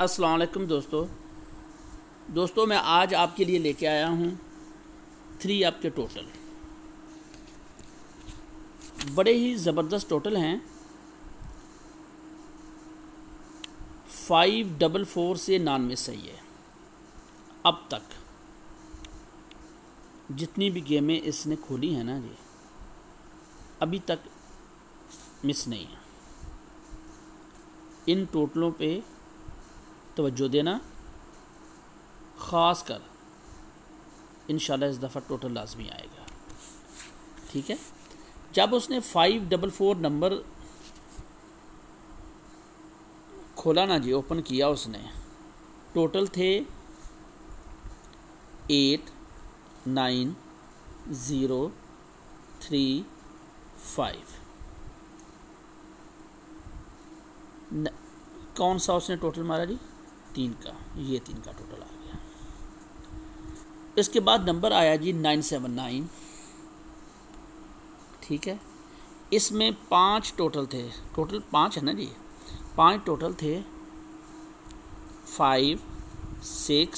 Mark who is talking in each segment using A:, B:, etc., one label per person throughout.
A: अस्सलाम वालेकुम दोस्तों मैं आज आपके लिए लेके आया हूँ 3 आपके टोटल बड़े ही ज़बरदस्त टोटल हैं। 544 से नॉन मिस सही है। अब तक जितनी भी गेमें इसने खोली हैं ना जी, अभी तक मिस नहीं है। इन टोटलों पे तवज्जो देना, ख़ास कर इंशाल्लाह इस दफ़ा टोटल लाजमी आएगा। ठीक है, जब उसने 544 नंबर खोला ना जी, ओपन किया उसने, टोटल थे 8 9 0 3 5। कौन सा उसने टोटल मारा जी? 3 का। ये 3 का टोटल आ गया। इसके बाद नंबर आया जी 979। ठीक है, इसमें 5 टोटल थे। टोटल 5 है ना जी, 5 टोटल थे। 5 6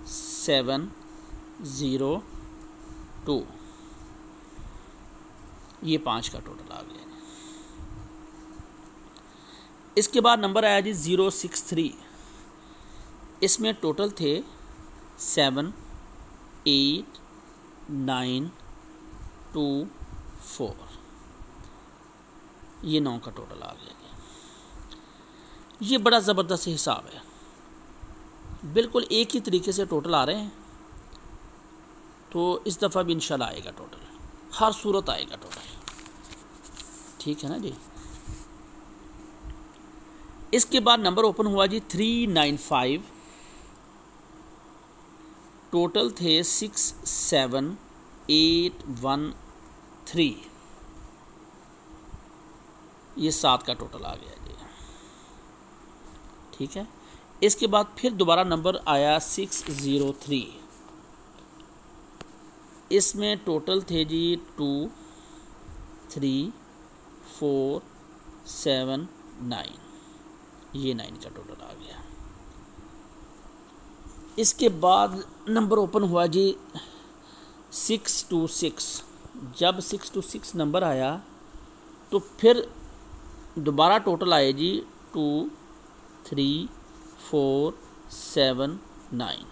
A: 7 0 2। ये 5 का टोटल आ गया। इसके बाद नंबर आया जी 063। इसमें टोटल थे 7 8 9 2 4। ये 9 का टोटल आ गया। ये बड़ा ज़बरदस्त हिसाब है, बिल्कुल एक ही तरीके से टोटल आ रहे हैं। तो इस दफ़ा भी इंशाल्लाह आएगा टोटल, हर सूरत आएगा टोटल। ठीक है ना जी। इसके बाद नंबर ओपन हुआ जी 395। टोटल थे 6 7 8 1 3। ये 7 का टोटल आ गया जी। ठीक है, इसके बाद फिर दोबारा नंबर आया 603। इसमें टोटल थे जी 2 3 4 7 9। ये 9 का टोटल आ गया। इसके बाद नंबर ओपन हुआ जी 626। जब 626 नंबर आया तो फिर दोबारा टोटल आए जी 2 3 4 7 9।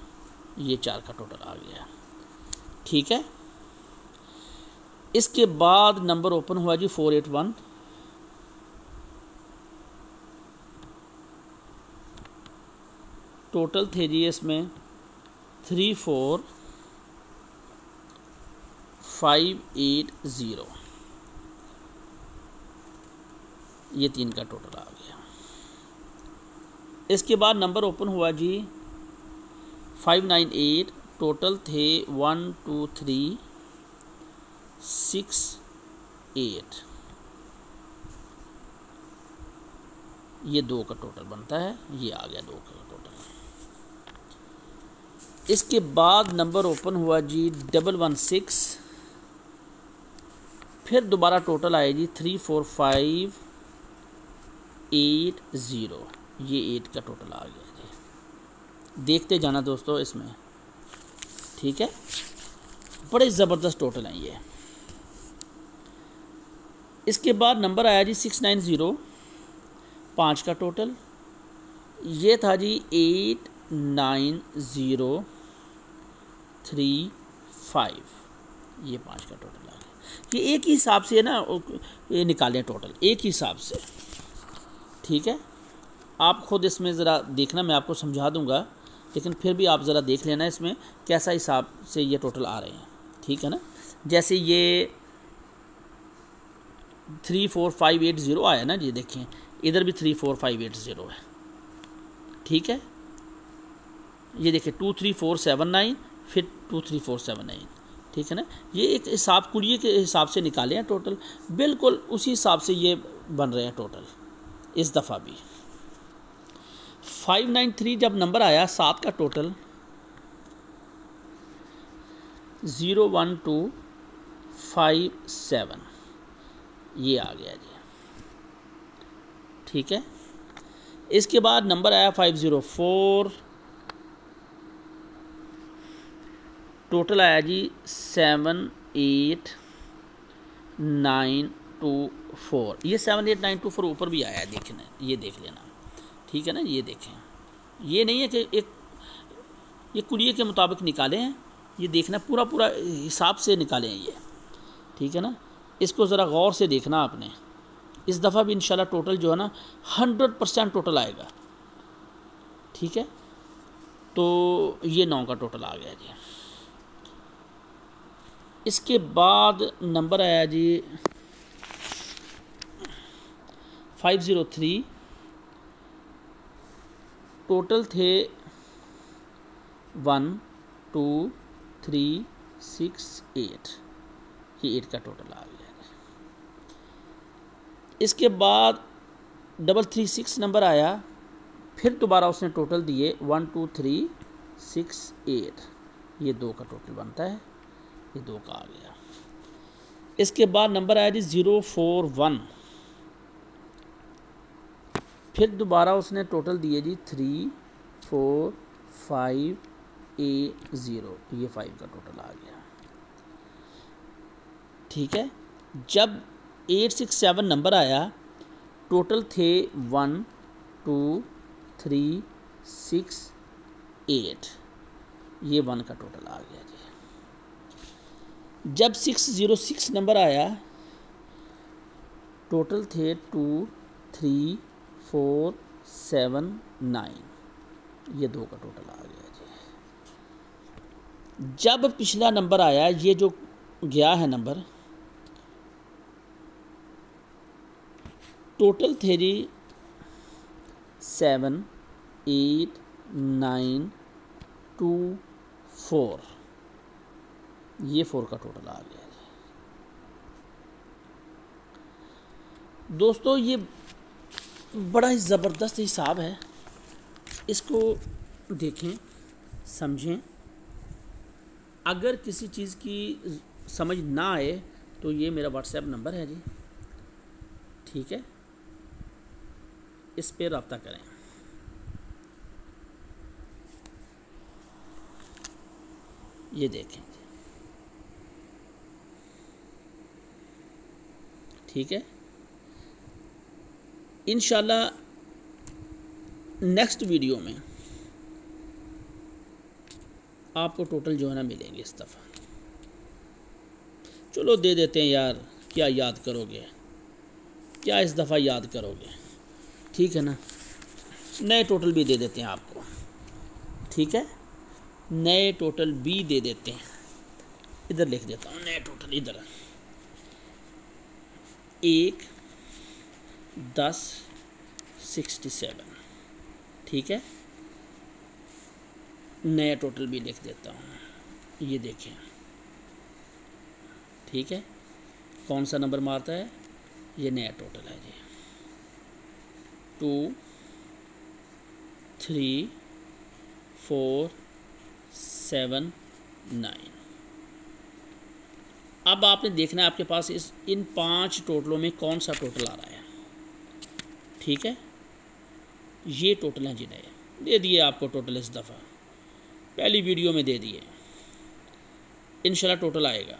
A: ये 4 का टोटल आ गया। ठीक है, इसके बाद नंबर ओपन हुआ जी 481। टोटल थे जी इसमें 3 4 5 8 0। ये 3 का टोटल आ गया। इसके बाद नंबर ओपन हुआ जी 598। टोटल थे 1 2 3 6 8। ये 2 का टोटल बनता है। ये आ गया 2 का टोटल। इसके बाद नंबर ओपन हुआ जी 116। फिर दोबारा टोटल आए जी 3 4 5 8 0। ये 8 का टोटल आ गया जी। देखते जाना दोस्तों इसमें। ठीक है, बड़े ज़बरदस्त टोटल हैं ये। इसके बाद नंबर आया जी 690। 5 का टोटल। ये था जी 8 9 0 3 5। ये 5 का टोटल आ गया। ये एक ही हिसाब से ना ये निकालें टोटल, एक ही हिसाब से। ठीक है, आप ख़ुद इसमें ज़रा देखना, मैं आपको समझा दूंगा, लेकिन फिर भी आप ज़रा देख लेना इसमें कैसा हिसाब से ये टोटल आ रहे हैं। ठीक है ना, जैसे ये 3 4 5 8 0 आया ना जी, देखिए इधर भी 3 4 5 8 0 है। ठीक है, ये देखिए 2 3 4 7 9, फिर 2 3 4 7 9। ठीक है ना, ये एक हिसाब कुड़िए के हिसाब से निकाले हैं टोटल, बिल्कुल उसी हिसाब से ये बन रहे हैं टोटल इस दफ़ा भी। 593 जब नंबर आया, 7 का टोटल 0 1 2 5 7। ये आ गया जी। ठीक है, इसके बाद नंबर आया 504, टोटल आया जी 78924। ये 78924 ऊपर भी आया, देखना, ये देख लेना, ठीक है ना। ये देखें, ये नहीं है कि एक ये कुलिये के मुताबिक निकाले हैं, ये देखना पूरा पूरा हिसाब से निकाले हैं ये, ठीक है ना। इसको ज़रा गौर से देखना आपने। इस दफ़ा भी इंशाल्लाह टोटल जो है ना 100% टोटल आएगा, ठीक है। तो ये 9 का टोटल आ गया जी। इसके बाद नंबर आया जी 503, टोटल थे 1 2 3 6 8, ये 8 का टोटल आ गया। इसके बाद 336 नंबर आया, फिर दोबारा उसने टोटल दिए 1 2 3 6 8, ये 2 का टोटल बनता है, ये 2 का आ गया। इसके बाद नंबर आया जी 041, फिर दोबारा उसने टोटल दिए जी 3 4 5 0, ये 5 का टोटल आ गया, ठीक है। जब 867 नंबर आया, टोटल थे 1 2 3 6 8, ये 1 का टोटल आ गया जी। जब 606 नंबर आया, टोटल थे 2 3 4 7 9, ये 2 का टोटल आ गया जी। जब पिछला नंबर आया, ये जो गया है नंबर, टोटल थे जी 7 8 9 2 4, ये 4 का टोटल आ गया जी। दोस्तों ये बड़ा ही ज़बरदस्त हिसाब है, इसको देखें, समझें। अगर किसी चीज़ की समझ ना आए तो ये मेरा व्हाट्सएप नंबर है जी, ठीक है, इस पे रब्ता करें। ये देखें, ठीक है। इंशाल्लाह नेक्स्ट वीडियो में आपको टोटल जो है ना मिलेंगे इस दफ़ा। चलो दे देते हैं यार, क्या याद करोगे, क्या इस दफ़ा याद करोगे, ठीक है ना। नए टोटल भी दे देते हैं आपको, ठीक है, नए टोटल भी दे देते हैं। इधर लिख देता हूँ नए टोटल, इधर 1 10 67, ठीक है। नया टोटल भी लिख देता हूँ, ये देखें, ठीक है। कौन सा नंबर मारता है, ये नया टोटल है जी, 2 3 4 7 9। अब आपने देखना है आपके पास इन 5 टोटलों में कौन सा टोटल आ रहा है, ठीक है। ये टोटल हैं जी, नए दे दिए आपको टोटल इस दफ़ा, पहली वीडियो में दे दिए, इंशाल्लाह टोटल आएगा,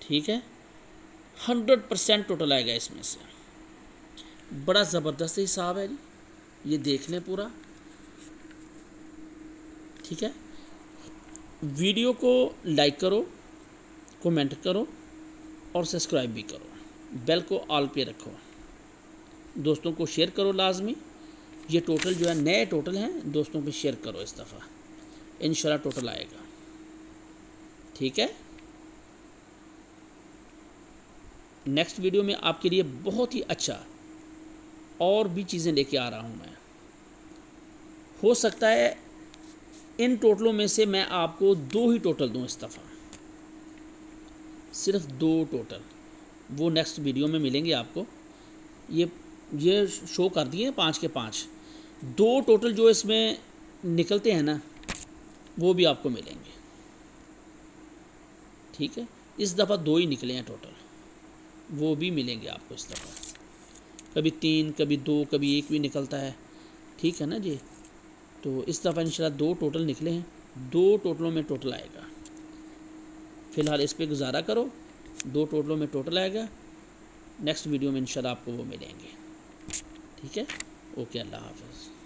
A: ठीक है। 100% टोटल आएगा इसमें से। बड़ा ज़बरदस्त हिसाब है जी, ये देख लें पूरा, ठीक है। वीडियो को लाइक करो, कमेंट करो और सब्सक्राइब भी करो, बेल को ऑल पे रखो, दोस्तों को शेयर करो लाजमी। ये टोटल जो है नए टोटल हैं, दोस्तों पे शेयर करो इस दफ़ा, इंशाल्लाह टोटल आएगा, ठीक है। नेक्स्ट वीडियो में आपके लिए बहुत ही अच्छा और भी चीज़ें लेके आ रहा हूँ मैं। हो सकता है इन टोटलों में से मैं आपको 2 ही टोटल दूँ इस दफ़ा, सिर्फ 2 टोटल, वो नेक्स्ट वीडियो में मिलेंगे आपको। ये शो कर दिए 5 के 5, 2 टोटल जो इसमें निकलते हैं ना, वो भी आपको मिलेंगे, ठीक है। इस दफ़ा 2 ही निकले हैं टोटल, वो भी मिलेंगे आपको इस दफ़ा, कभी 3, कभी 2, कभी 1 भी निकलता है, ठीक है ना जी। तो इस दफ़ा इंशाल्लाह 2 टोटल निकले हैं, 2 टोटलों में टोटल आएगा। फ़िलहाल इस पे गुजारा करो, 2 टोटलों में टोटल आएगा। नेक्स्ट वीडियो में इंशाल्लाह आपको वो मिलेंगे, ठीक है। ओके, अल्लाह हाफ़िज़।